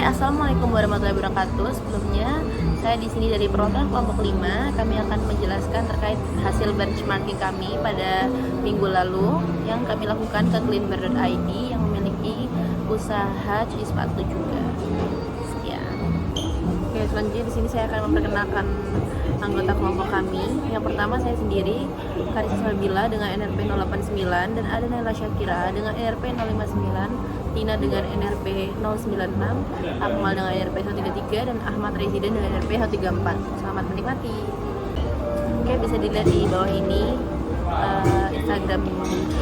Assalamualaikum warahmatullahi wabarakatuh. Sebelumnya, saya di sini dari perwakilan kelompok 5. Kami akan menjelaskan terkait hasil benchmarking kami pada minggu lalu yang kami lakukan ke cleanbear.id yang memiliki usaha cuci sepatu juga. Sekian. Oke, selanjutnya di sini saya akan memperkenalkan anggota kelompok kami. Yang pertama saya sendiri, Karissa Salbila dengan NRP 089 dan ada Naila Syakira dengan NRP 059, Tina dengan NRP 096, Akmal dengan NRP 133 dan Ahmad Residen dengan NRP 134. Selamat menikmati. Oke, bisa dilihat di bawah ini Instagram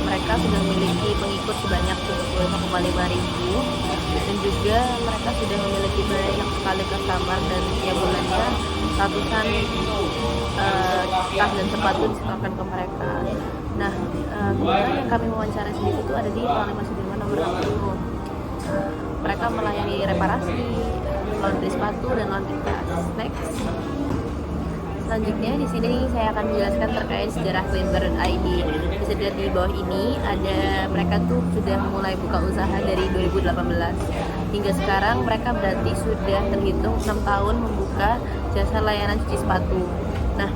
mereka sudah memiliki pengikut sebanyak 75,5 ribu dan juga mereka sudah memiliki banyak sekali customer dan tiap bulannya ratusan tas dan sepatu disetorkan ke mereka. Nah, kebetulan yang kami wawancara sendiri itu ada di Ruang 5 Sudirman nomor 60. Mereka melayani reparasi, laundry sepatu dan laundry tas. Next. Selanjutnya di sini saya akan menjelaskan terkait sejarah cleanbear.id. Bisa dilihat di bawah ini ada mereka tuh sudah mulai buka usaha dari 2018 hingga sekarang mereka berarti sudah terhitung 6 tahun membuka jasa layanan cuci sepatu. Nah,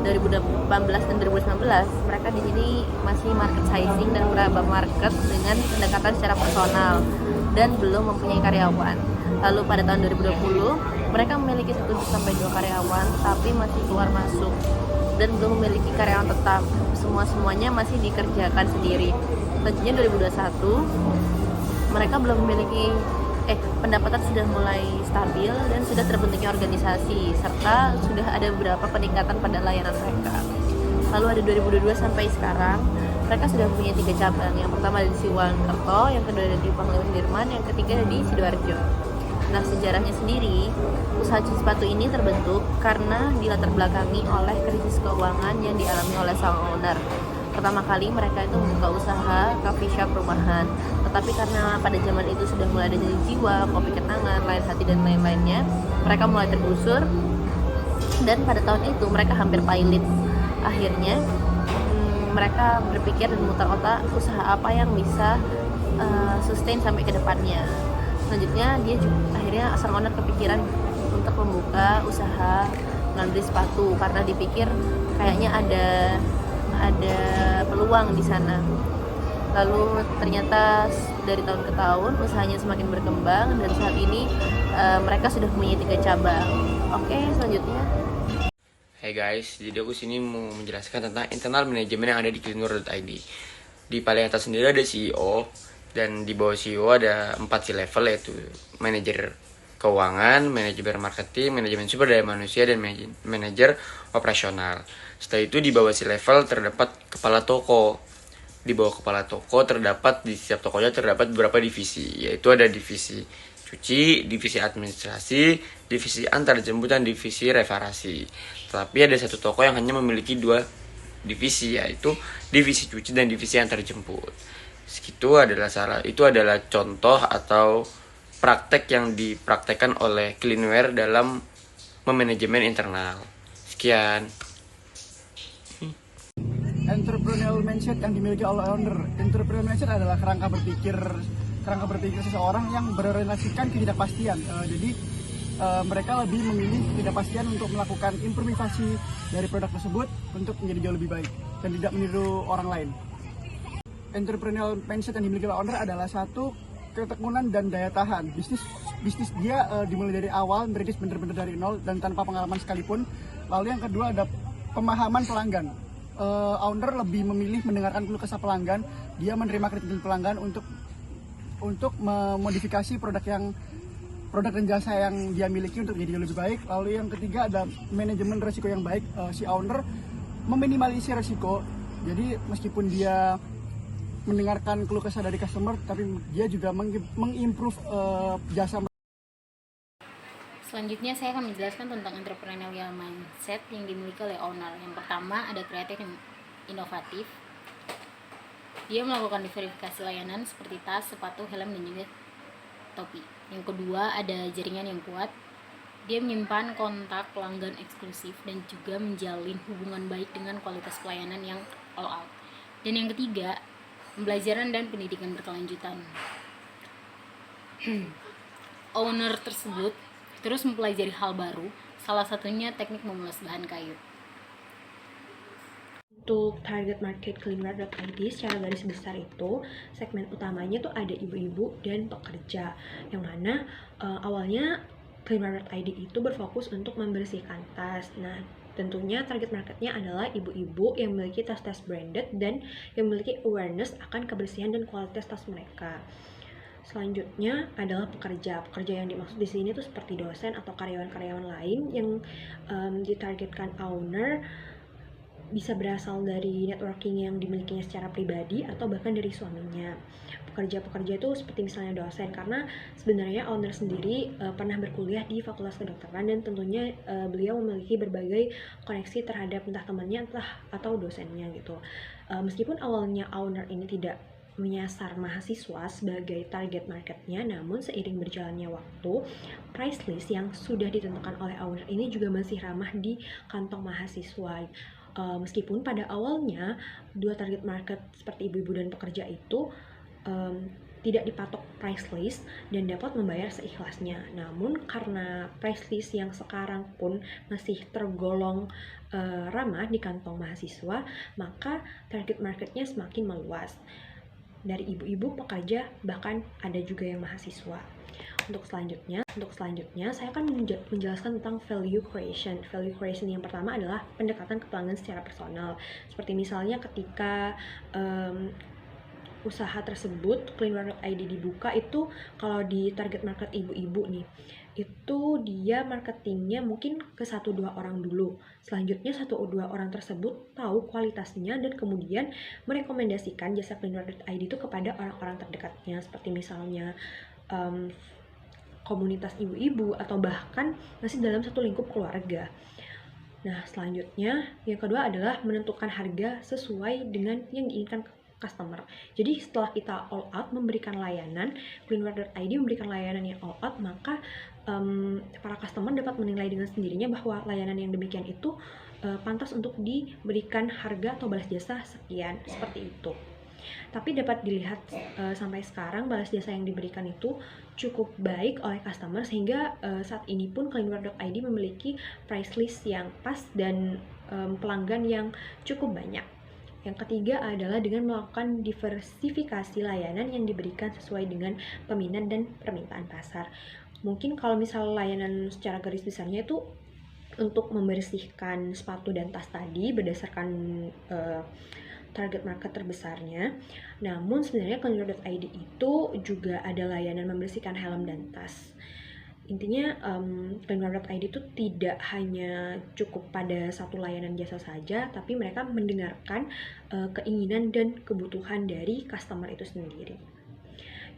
2018 dan 2019 mereka di sini masih market sizing dan meraba market dengan pendekatan secara personal dan belum mempunyai karyawan. Lalu pada tahun 2020 mereka memiliki 1-2 karyawan tetapi masih keluar masuk dan belum memiliki karyawan tetap. Semuanya masih dikerjakan sendiri. Selanjutnya 2021 mereka belum memiliki pendapatan sudah mulai stabil dan sudah terbentuknya organisasi serta sudah ada beberapa peningkatan pada layanan mereka. Lalu ada 2022 sampai sekarang mereka sudah punya 3 cabang. Yang pertama ada di Siwalkerto, yang kedua ada di Panglima Sudirman, yang ketiga ada di Sidoarjo. Nah, sejarahnya sendiri, usaha cuci sepatu ini terbentuk karena dilatar belakangi oleh krisis keuangan yang dialami oleh sang owner. Pertama kali mereka itu membuka usaha coffee shop rumahan, tetapi karena pada zaman itu sudah mulai ada janji jiwa, kopi kenangan, lain hati dan lain-lainnya, mereka mulai tergusur dan pada tahun itu mereka hampir pailit. Akhirnya mereka berpikir dan memutar otak usaha apa yang bisa sustain sampai ke depannya. Selanjutnya akhirnya sang owner kepikiran untuk membuka usaha laundry sepatu karena dipikir kayaknya ada peluang di sana. Lalu ternyata dari tahun ke tahun usahanya semakin berkembang dan saat ini mereka sudah mempunyai 3 cabang. Oke, selanjutnya. Hey guys, jadi aku sini mau menjelaskan tentang internal manajemen yang ada di cleanbear.id. Di paling atas sendiri ada CEO dan di bawah CEO ada 4 C-level yaitu manajer keuangan, manajer marketing, manajemen sumber daya manusia dan manajer operasional. Setelah itu di bawah C-level terdapat kepala toko. Di bawah kepala toko terdapat di setiap tokonya terdapat beberapa divisi, yaitu ada divisi cuci, divisi administrasi, divisi antar jemput dan divisi reparasi. Tetapi ada satu toko yang hanya memiliki 2 divisi, yaitu divisi cuci dan divisi antar jemput. Itu adalah contoh atau praktek yang dipraktekkan oleh Cleanwear dalam memanajemen internal. Sekian. Entrepreneurial mindset yang dimiliki oleh owner. Entrepreneurial mindset adalah kerangka berpikir seseorang yang berorientasikan ketidakpastian. Jadi mereka lebih memilih ketidakpastian untuk melakukan improvisasi dari produk tersebut untuk menjadi jauh lebih baik dan tidak meniru orang lain. Entrepreneurial mindset yang dimiliki oleh owner adalah satu, ketekunan dan daya tahan. Bisnis dia dimulai dari awal, merintis benar-benar dari nol dan tanpa pengalaman sekalipun. Lalu yang kedua ada pemahaman pelanggan. Owner lebih memilih mendengarkan keluh kesah pelanggan. Dia menerima kritik pelanggan untuk memodifikasi produk dan jasa yang dia miliki untuk jadi lebih baik. Lalu yang ketiga ada manajemen risiko yang baik. Si owner meminimalisir risiko. Jadi meskipun dia mendengarkan keluh kesah dari customer, tapi dia juga mengimprove jasa. Selanjutnya saya akan menjelaskan tentang entrepreneurial mindset yang dimiliki oleh owner. Yang pertama ada kreatif dan inovatif. Dia melakukan verifikasi layanan seperti tas, sepatu, helm, dan juga topi. Yang kedua ada jaringan yang kuat. Dia menyimpan kontak pelanggan eksklusif dan juga menjalin hubungan baik dengan kualitas pelayanan yang all out. Dan yang ketiga, pembelajaran dan pendidikan berkelanjutan. owner tersebut terus mempelajari hal baru, salah satunya teknik memulas bahan kayu. Untuk target market cleanwear.id secara garis besar itu segmen utamanya tuh ada ibu-ibu dan pekerja, yang mana awalnya cleanwear.id itu berfokus untuk membersihkan tas. Nah, tentunya target marketnya adalah ibu-ibu yang memiliki tas-tas branded dan yang memiliki awareness akan kebersihan dan kualitas tas mereka. Selanjutnya adalah pekerja. Pekerja yang dimaksud di sini tuh seperti dosen atau karyawan-karyawan lain yang ditargetkan owner bisa berasal dari networking yang dimilikinya secara pribadi atau bahkan dari suaminya. Pekerja-pekerja itu seperti misalnya dosen, karena sebenarnya owner sendiri pernah berkuliah di Fakultas Kedokteran dan tentunya beliau memiliki berbagai koneksi terhadap entah temannya entah atau dosennya gitu. Meskipun awalnya owner ini tidak menyasar mahasiswa sebagai target marketnya, namun seiring berjalannya waktu, price list yang sudah ditentukan oleh owner ini juga masih ramah di kantong mahasiswa. Meskipun pada awalnya dua target market seperti ibu-ibu dan pekerja itu tidak dipatok price list dan dapat membayar seikhlasnya. Namun karena price list yang sekarang pun masih tergolong ramah di kantong mahasiswa, maka target marketnya semakin meluas. Dari ibu-ibu, pekerja, bahkan ada juga yang mahasiswa. Untuk selanjutnya saya akan menjelaskan tentang value creation. Value creation yang pertama adalah pendekatan ke pelanggan secara personal. Seperti misalnya ketika usaha tersebut cleanwear.id dibuka, itu kalau di target market ibu-ibu nih, itu dia marketingnya mungkin ke 1-2 orang dulu. Selanjutnya 1-2 orang tersebut tahu kualitasnya dan kemudian merekomendasikan jasa cleanwear.id itu kepada orang-orang terdekatnya, seperti misalnya komunitas ibu-ibu atau bahkan masih dalam satu lingkup keluarga. Nah, selanjutnya yang kedua adalah menentukan harga sesuai dengan yang diinginkan customer. Jadi setelah kita all out memberikan layanan, cleanwear.id memberikan layanan yang all out, maka para customer dapat menilai dengan sendirinya bahwa layanan yang demikian itu pantas untuk diberikan harga atau balas jasa sekian, seperti itu. Tapi dapat dilihat sampai sekarang balas jasa yang diberikan itu cukup baik oleh customer, sehingga saat ini pun cleanwear.id memiliki price list yang pas dan pelanggan yang cukup banyak. Yang ketiga adalah dengan melakukan diversifikasi layanan yang diberikan sesuai dengan peminat dan permintaan pasar. Mungkin kalau misal layanan secara garis besarnya itu untuk membersihkan sepatu dan tas tadi berdasarkan target market terbesarnya. Namun sebenarnya cleanwear.id itu juga ada layanan membersihkan helm dan tas. Intinya cleanwear.id itu tidak hanya cukup pada satu layanan jasa saja, tapi mereka mendengarkan keinginan dan kebutuhan dari customer itu sendiri.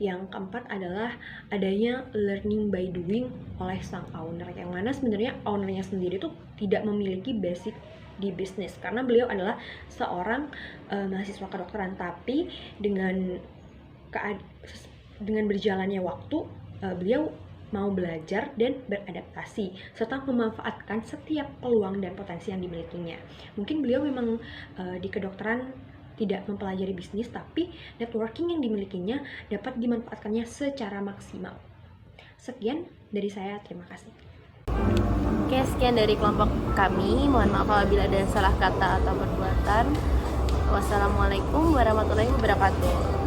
Yang keempat adalah adanya learning by doing oleh sang owner, yang mana sebenarnya ownernya sendiri tuh tidak memiliki basic di bisnis, karena beliau adalah seorang mahasiswa kedokteran, tapi dengan berjalannya waktu beliau mau belajar dan beradaptasi serta memanfaatkan setiap peluang dan potensi yang dimilikinya. Mungkin beliau memang di kedokteran tidak mempelajari bisnis, tapi networking yang dimilikinya dapat dimanfaatkannya secara maksimal. Sekian dari saya, terima kasih. Oke, sekian dari kelompok kami. Mohon maaf apabila ada salah kata atau perbuatan. Wassalamualaikum warahmatullahi wabarakatuh.